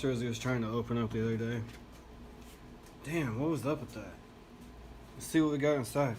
box Rosie was trying to open up the other day. Damn, what was up with that? Let's see what we got inside.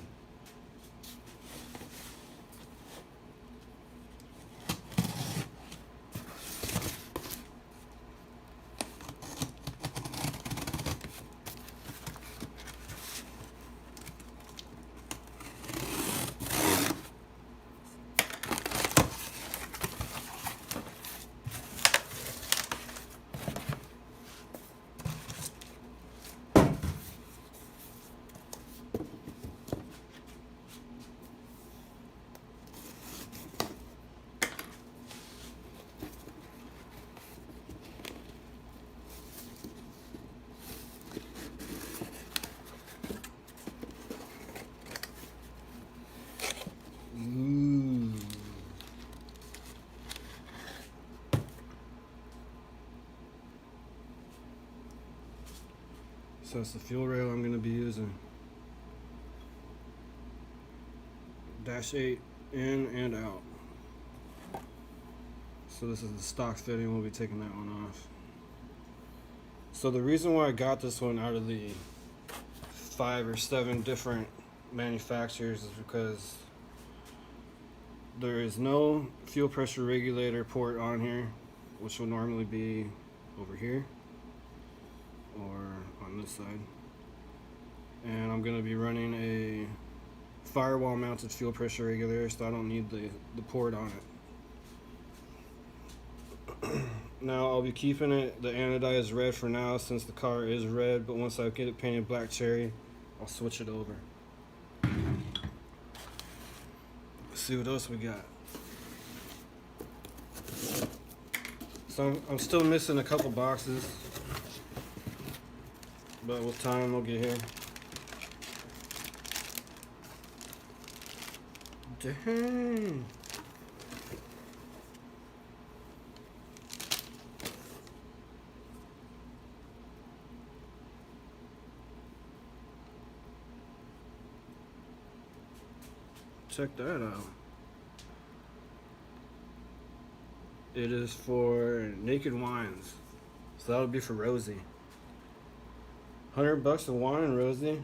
So that's the fuel rail I'm going to be using. Dash 8 in and out. So this is the stock fitting, we'll be taking that one off. So the reason why I got this one out of the 5 or 7 different manufacturers is because there is no fuel pressure regulator port on here, which will normally be over here or on this side. And I'm going to be running a firewall mounted fuel pressure regulator, so I don't need the port on it. Now I'll be keeping it the anodized red for now since the car is red, but once I get it painted black cherry, I'll switch it over. Let's see what else we got. So I'm still missing a couple boxes, but with time we'll get here. Dang. Check that out. It is for Naked Wines. So that'll be for Rosie. $100 a wine, Rosie.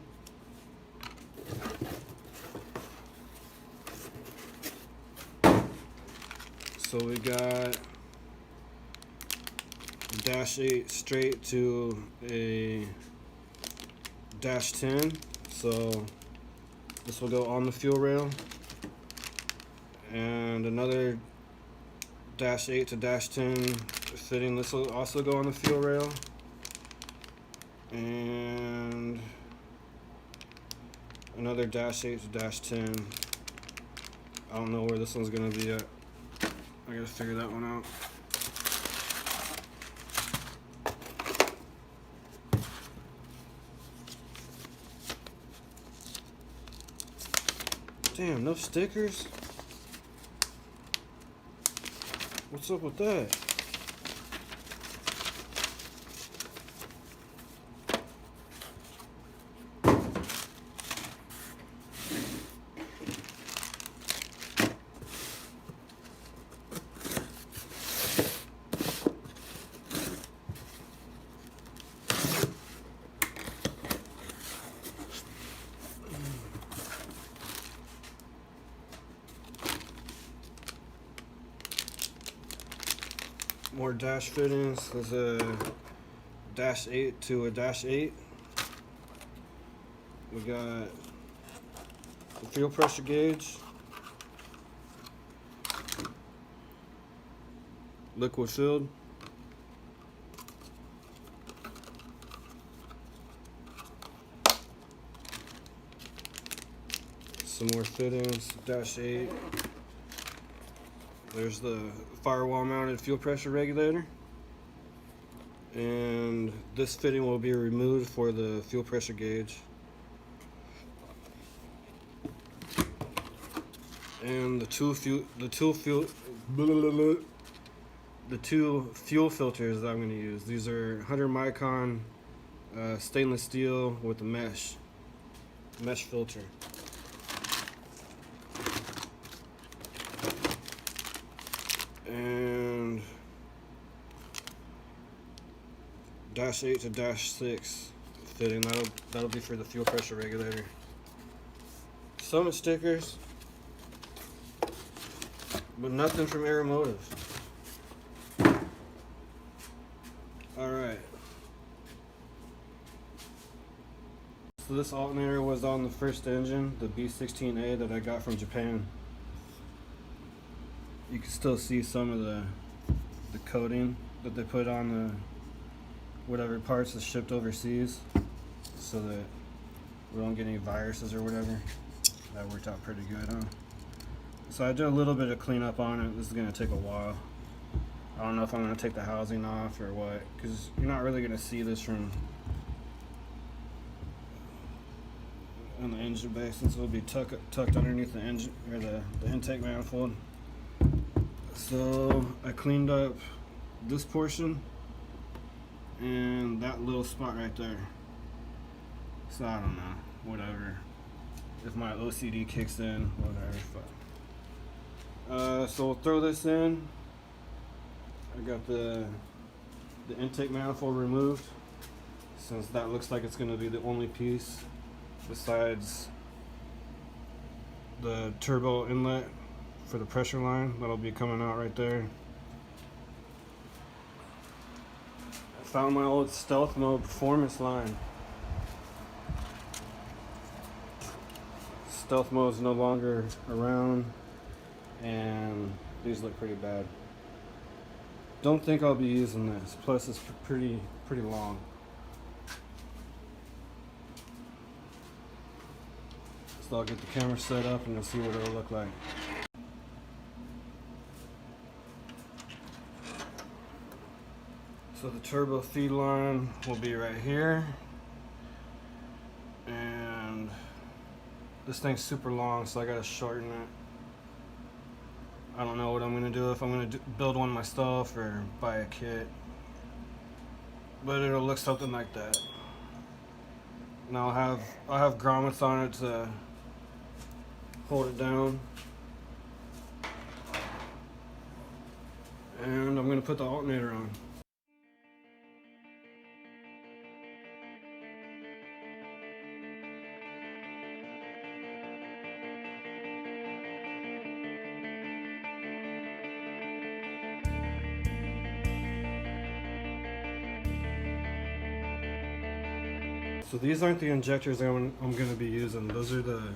So we got dash 8 straight to a dash 10. So this will go on the fuel rail. And another dash 8 to dash 10 fitting. This will also go on the fuel rail. And another dash 8 to dash 10. I don't know where this one's gonna be at. I gotta figure that one out. Damn, no stickers? What's up with that? More dash fittings. There's a dash 8 to a dash 8. We got the fuel pressure gauge, liquid filled, some more fittings, dash 8. There's the firewall mounted fuel pressure regulator, and this fitting will be removed for the fuel pressure gauge. And the two fuel filters that I'm going to use. These are 100 micron stainless steel with a mesh filter. And dash 8 to dash 6 fitting. That'll be for the fuel pressure regulator. Some stickers, but nothing from Aeromotive. Alright. So this alternator was on the first engine, the B16A that I got from Japan. You can still see some of the coating that they put on the whatever parts that's shipped overseas, so that we don't get any viruses or whatever. That worked out pretty good, huh? So I did a little bit of cleanup on it. This is gonna take a while. I don't know if I'm gonna take the housing off or what, because you're not really gonna see this from in the engine bay, since it'll be tucked underneath the engine or the intake manifold. So I cleaned up this portion and that little spot right there. So I don't know, whatever. If my OCD kicks in, whatever. So we'll throw this in. I got the intake manifold removed, since that looks like it's going to be the only piece besides the turbo inlet for the pressure line that'll be coming out right there. I found my old stealth mode performance line. Stealth mode is no longer around, and these look pretty bad. Don't think I'll be using this. Plus, it's pretty long. So I'll get the camera set up and you'll see what it'll look like. So the turbo feed line will be right here, and this thing's super long, so I gotta shorten it. I don't know what I'm gonna do, if I'm gonna build one myself or buy a kit, but it'll look something like that. And I'll have grommets on it to hold it down, and I'm gonna put the alternator on. So these aren't the injectors I'm going to be using. Those are the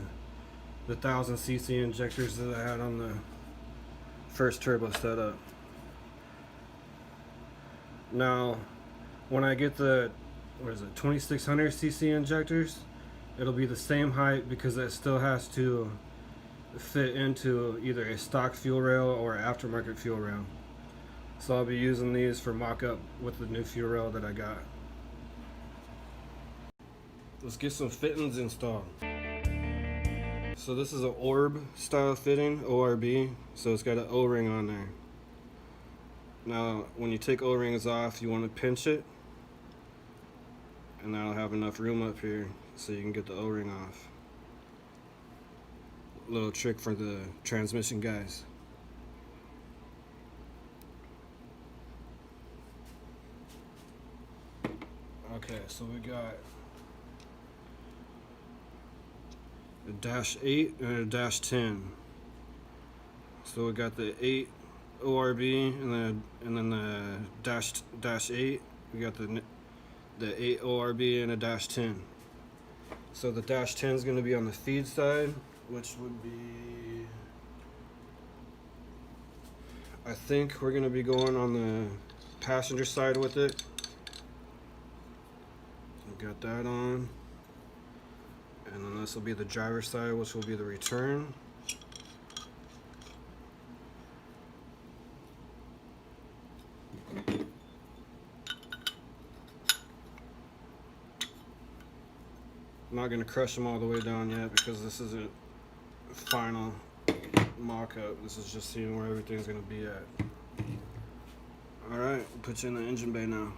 1000cc injectors that I had on the first turbo setup. Now, when I get the 2600cc injectors, it'll be the same height, because that still has to fit into either a stock fuel rail or aftermarket fuel rail. So I'll be using these for mock-up with the new fuel rail that I got. Let's get some fittings installed. So this is an orb style fitting, ORB, so it's got an O-ring on there. Now when you take O-rings off, you want to pinch it, and that'll have enough room up here so you can get the O-ring off. Little trick for the transmission guys. Okay, so we got a dash 8 and a dash 10. So we got the 8 ORB and then the dash 8. We got the 8 ORB and a dash 10. So the dash 10 is going to be on the feed side, which would be, I think we're going to be going on the passenger side with it. So got that on. And then this will be the driver's side, which will be the return. I'm not going to crush them all the way down yet, because this isn't final mock-up. This is just seeing where everything's going to be at. Alright, we'll put you in the engine bay now.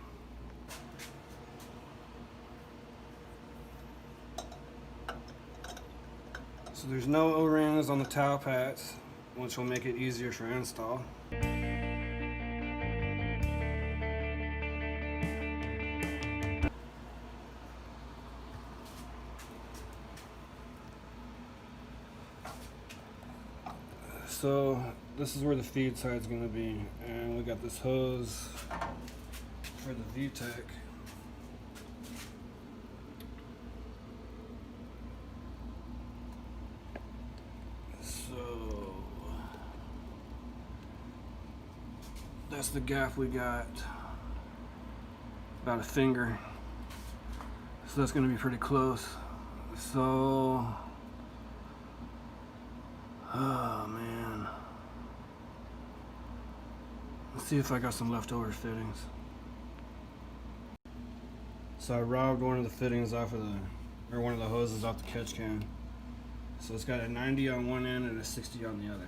So there's no O-rings on the towel pads, which will make it easier for install. So this is where the feed side is going to be, and we got this hose for the VTEC. So that's the gap we got, about a finger. So that's going to be pretty close. So, oh man. Let's see if I got some leftover fittings. So I robbed one of the fittings off of one of the hoses off the catch can. So it's got a 90 on one end and a 60 on the other.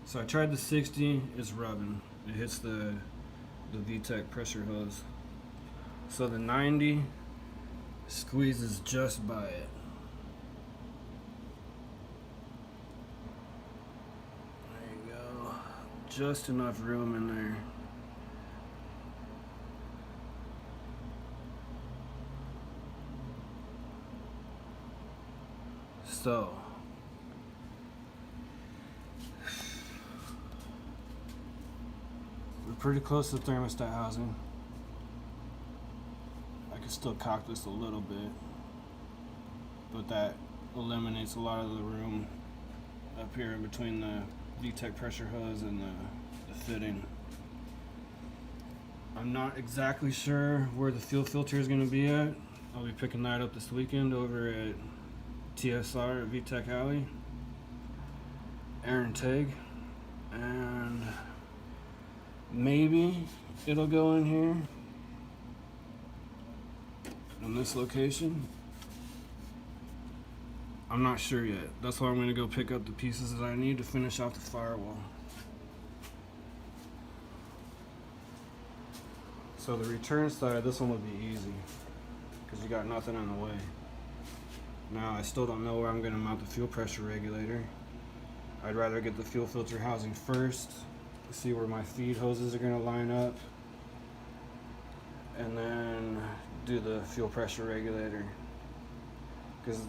So I tried the 60, it's rubbing. It hits the VTEC pressure hose. So the 90 squeezes just by it. There you go. Just enough room in there. So we're pretty close to the thermostat housing. I can still cock this a little bit, but that eliminates a lot of the room up here in between the VTEC pressure hose and the fitting. I'm not exactly sure where the fuel filter is going to be at. I'll be picking that up this weekend over at TSR at VTEC Alley, Aaron Tag, and maybe it'll go in here in this location. I'm not sure yet. That's why I'm going to go pick up the pieces that I need to finish off the firewall. So the return side, this one would be easy because you got nothing in the way. Now I still don't know where I'm going to mount the fuel pressure regulator. I'd rather get the fuel filter housing first, see where my feed hoses are going to line up, and then do the fuel pressure regulator. Because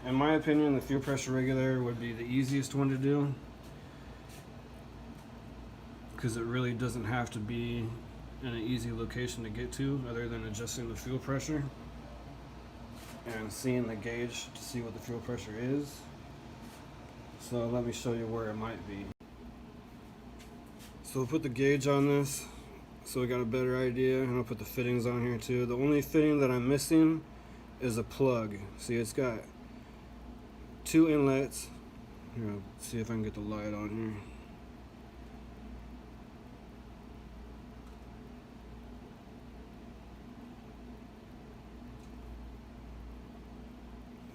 in my opinion, the fuel pressure regulator would be the easiest one to do, because it really doesn't have to be in an easy location to get to other than adjusting the fuel pressure and seeing the gauge to see what the fuel pressure is. So let me show you where it might be. So we'll put the gauge on this so we got a better idea, and I'll put the fittings on here too. The only fitting that I'm missing is a plug. See, it's got two inlets. Here, I'll see if I can get the light on here.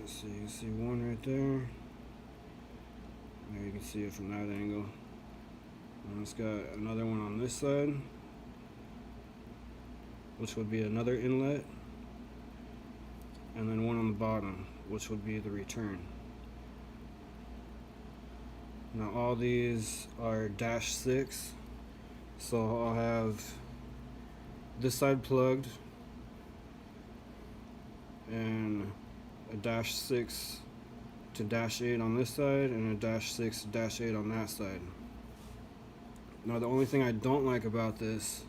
Let's see, you can see one right there. There you can see it from that angle. And it's got another one on this side, which would be another inlet, and then one on the bottom, which would be the return. Now all these are -6, so I'll have this side plugged and a -6 to -8 on this side and a -6 to -8 on that side. Now the only thing I don't like about this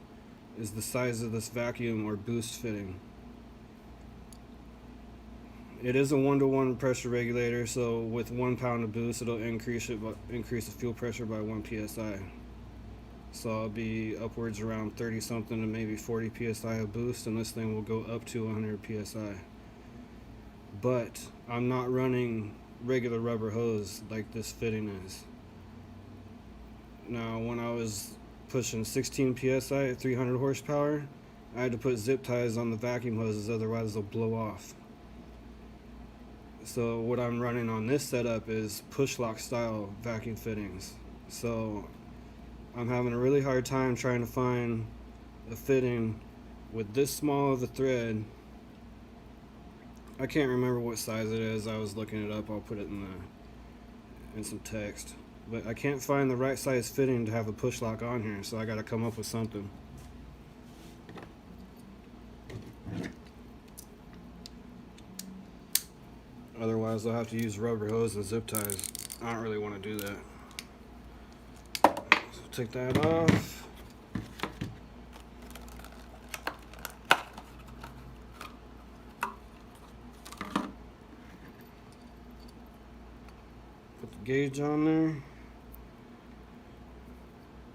is the size of this vacuum or boost fitting. It is a 1-to-1 pressure regulator, so with 1 pound of boost it'll increase the fuel pressure by 1 psi. So I'll be upwards around 30 something to maybe 40 psi of boost, and this thing will go up to 100 psi. But I'm not running regular rubber hose like this fitting is. Now when I was pushing 16 psi at 300 horsepower, I had to put zip ties on the vacuum hoses, otherwise they'll blow off. So what I'm running on this setup is push lock style vacuum fittings. So I'm having a really hard time trying to find a fitting with this small of a thread. I can't remember what size it is. I was looking it up. I'll put it in some text. But I can't find the right size fitting to have a push lock on here, so I got to come up with something. Otherwise I'll have to use rubber hose and zip ties. I don't really want to do that. Take that off. Put the gauge on there.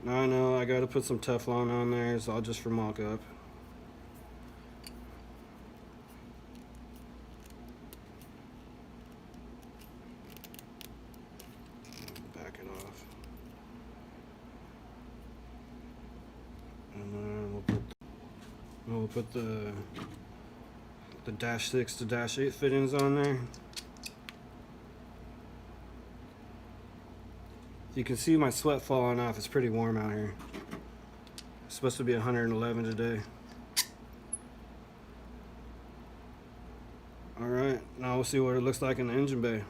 Now I know I gotta put some Teflon on there, so I'll just for mock up. Back it off. And then we'll put the -6 to -8 fittings on there. You can see my sweat falling off. It's pretty warm out here. It's supposed to be 111 today. Alright, now we'll see what it looks like in the engine bay.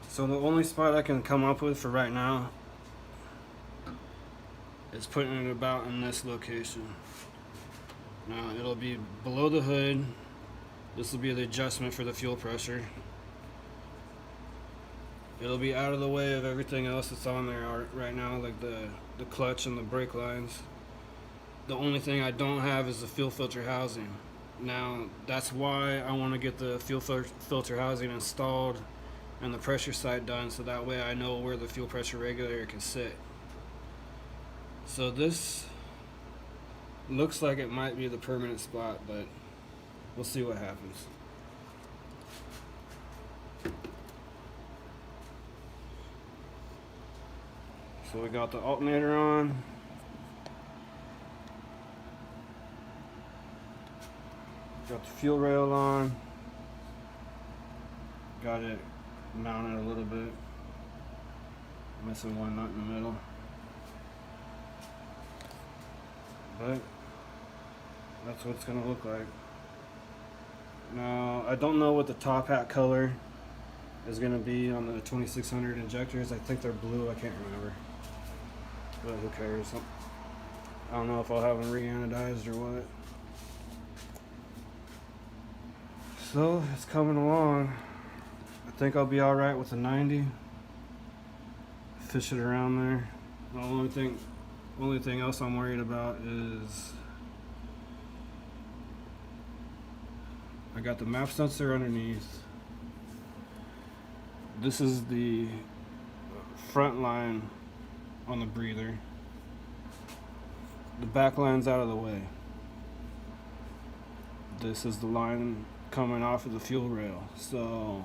So the only spot I can come up with for right now is putting it about in this location. Now it'll be below the hood. This will be the adjustment for the fuel pressure. It'll be out of the way of everything else that's on there right now, like the clutch and the brake lines. The only thing I don't have is the fuel filter housing. Now that's why I want to get the fuel filter housing installed and the pressure side done, so that way I know where the fuel pressure regulator can sit. So this looks like it might be the permanent spot, but we'll see what happens. So we got the alternator on. Got the fuel rail on. Got it mounted a little bit. Missing one nut in the middle. But that's what it's gonna look like. Now I don't know what the top hat color is gonna be on the 2600 injectors. I think they're blue, I can't remember. But who cares? I don't know if I'll have them re-anodized or what. So it's coming along. I think I'll be alright with a 90. Fish it around there. The only thing else I'm worried about is I got the map sensor underneath. This is the front line on the breather. The back line's out of the way. This is the line coming off of the fuel rail. So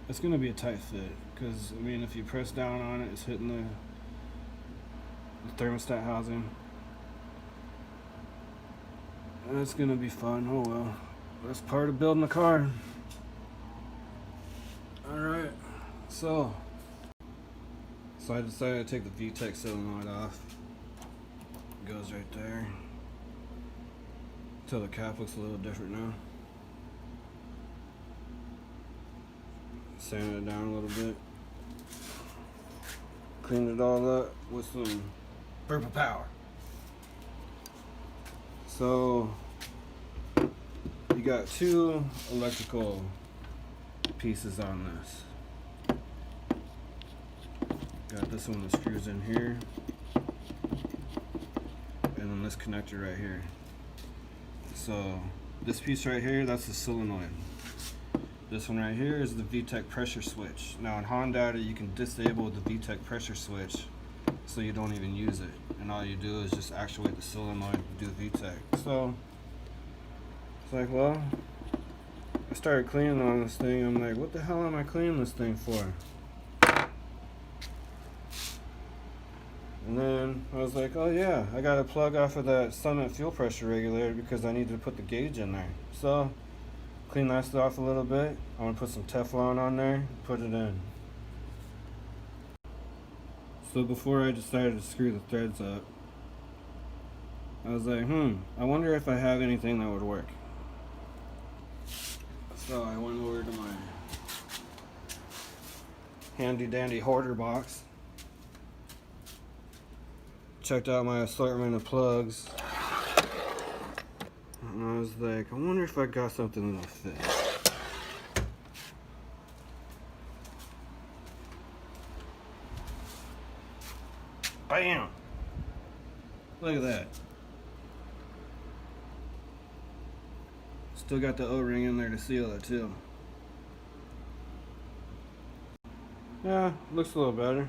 it's gonna be a tight fit, because I mean if you press down on it, it's hitting the thermostat housing. And it's gonna be fun. Oh well, that's part of building a car. Alright, so I decided to take the VTEC solenoid off. It goes right there. Until the cap looks a little different now. Sanded it down a little bit. Cleaned it all up with some purple power. So you got two electrical pieces on this. Got this one that screws in here, and then this connector right here. So this piece right here, that's the solenoid. This one right here is the VTEC pressure switch. Now in Honda, you can disable the VTEC pressure switch so you don't even use it. And all you do is just actuate the solenoid and do VTEC. So it's like, well, I started cleaning on this thing. I'm like, what the hell am I cleaning this thing for? And then I was like, oh yeah, I got to plug off of that Summit fuel pressure regulator because I needed to put the gauge in there. So clean that stuff off a little bit. I want to put some Teflon on there, put it in. So before I decided to screw the threads up, I was like, I wonder if I have anything that would work. So I went over to my handy dandy hoarder box, checked out my assortment of plugs, and I was like, I wonder if I got something that'll fit. Bam! Look at that. Still got the O-ring in there to seal it too. Yeah, looks a little better.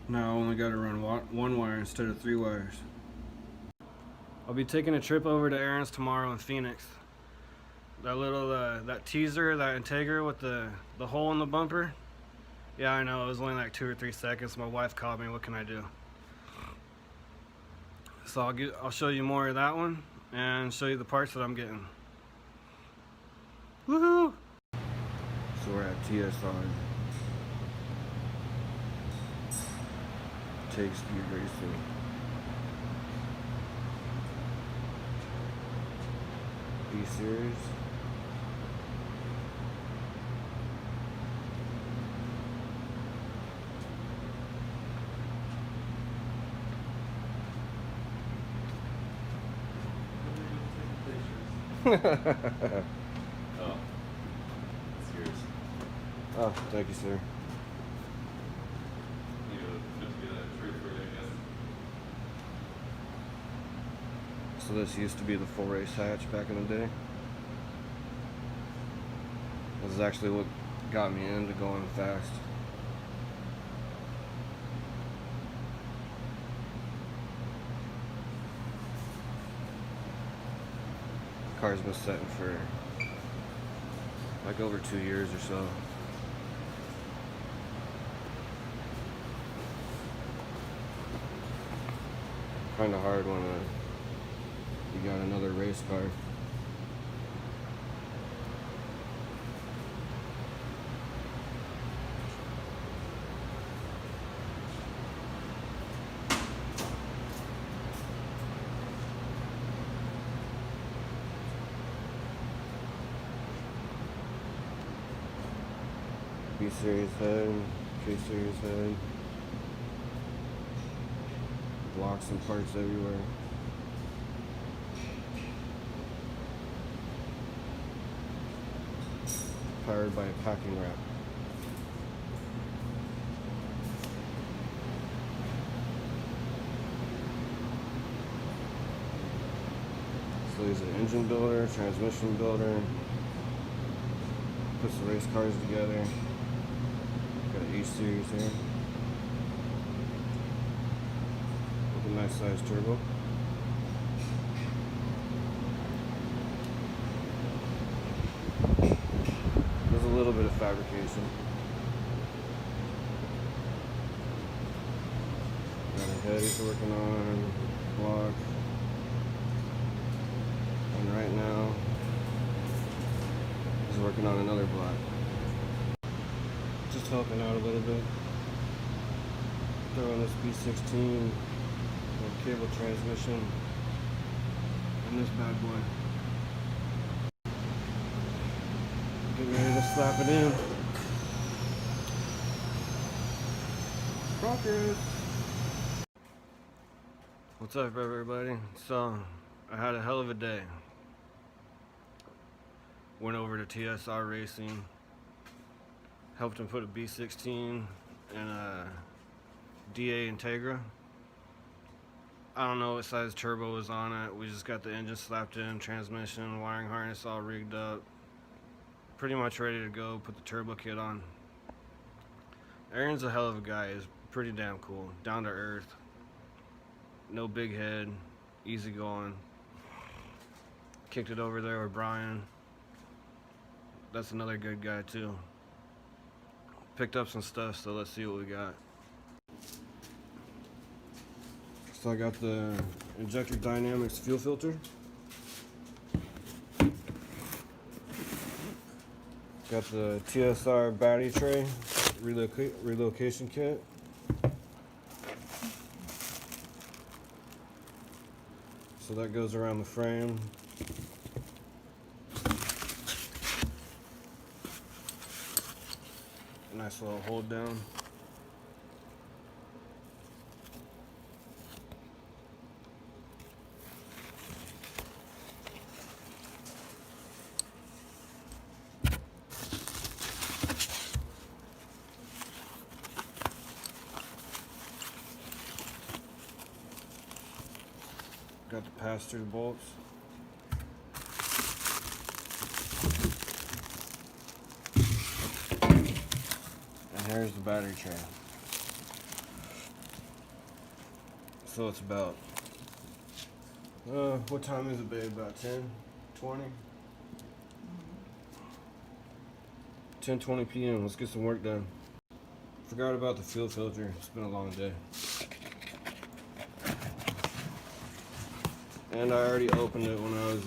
Now I only got to run one wire instead of 3 wires. I'll be taking a trip over to Aaron's tomorrow in Phoenix. That little, that teaser, that Integra with the hole in the bumper. Yeah, I know, it was only like 2 or 3 seconds. My wife called me, what can I do? So I'll show you more of that one and show you the parts that I'm getting. Woohoo! So we're at TSR. Take speed racing. B-Series. Oh, it's yours. Oh, thank you, sir. So this used to be the full race hatch back in the day. This is actually what got me into going fast. Car's been sitting for like over 2 years or so. Kind of hard when you got another race car. B-Series head, K-Series head, blocks and parts everywhere. Powered by a packing wrap. So he's an engine builder, transmission builder, puts the race cars together. Got an E-Series here with a nice sized turbo. There's a little bit of fabrication. Got a head he's working on, block, and right now he's working on another block. Just helping out a little bit. Throwing this B16 cable transmission and this bad boy. Getting ready to slap it in. Progress. What's up, everybody? So, I had a hell of a day. Went over to TSR Racing. Helped him put a B16 and a DA Integra. I don't know what size turbo was on it. We just got the engine slapped in, transmission, wiring harness all rigged up. Pretty much ready to go, put the turbo kit on. Aaron's a hell of a guy. He's pretty damn cool. Down to earth. No big head. Easy going. Kicked it over there with Brian. That's another good guy too. Picked up some stuff, so let's see what we got. So I got the Injector Dynamics fuel filter. Got the TSR battery tray relocation kit. So that goes around the frame. Nice little hold down. pass through the bolts. And here's the battery tray. So it's about, what time is it, babe? About 10, 20? 10:20 p.m. Let's get some work done. Forgot about the fuel filter. It's been a long day. And I already opened it when I was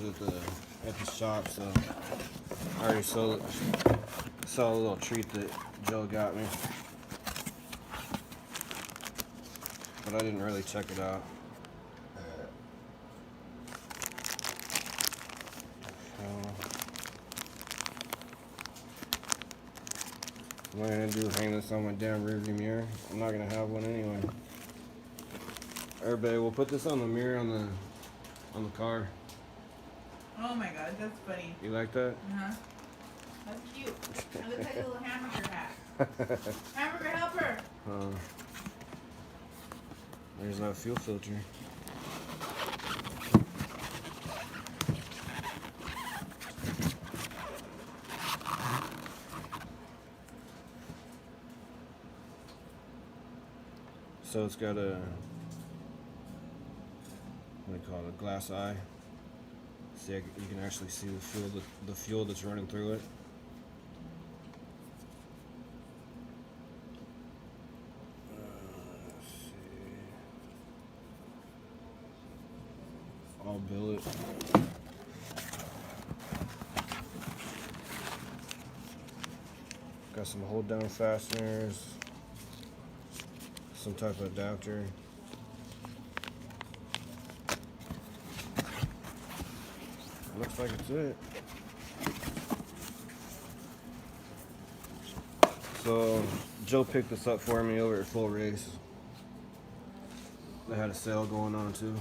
at the shop, so I already saw a little treat that Joe got me. But I didn't really check it out. What am I gonna do? Hang this on my damn rearview mirror? I'm not gonna have one anyway. Everybody, we'll put this on the mirror on the car. Oh my god, that's funny. You like that? Uh-huh. That's cute. It looks like a little hamburger hat. Hamburger helper! There's no fuel filter. So it's got a, what do you call it, a glass eye. See, you can actually see the fuel that's running through it. Let's see. All billet. Got some hold down fasteners. Some type of adapter. Looks like it's it. So Joe picked this up for me over at Full Race. They had a sale going on too.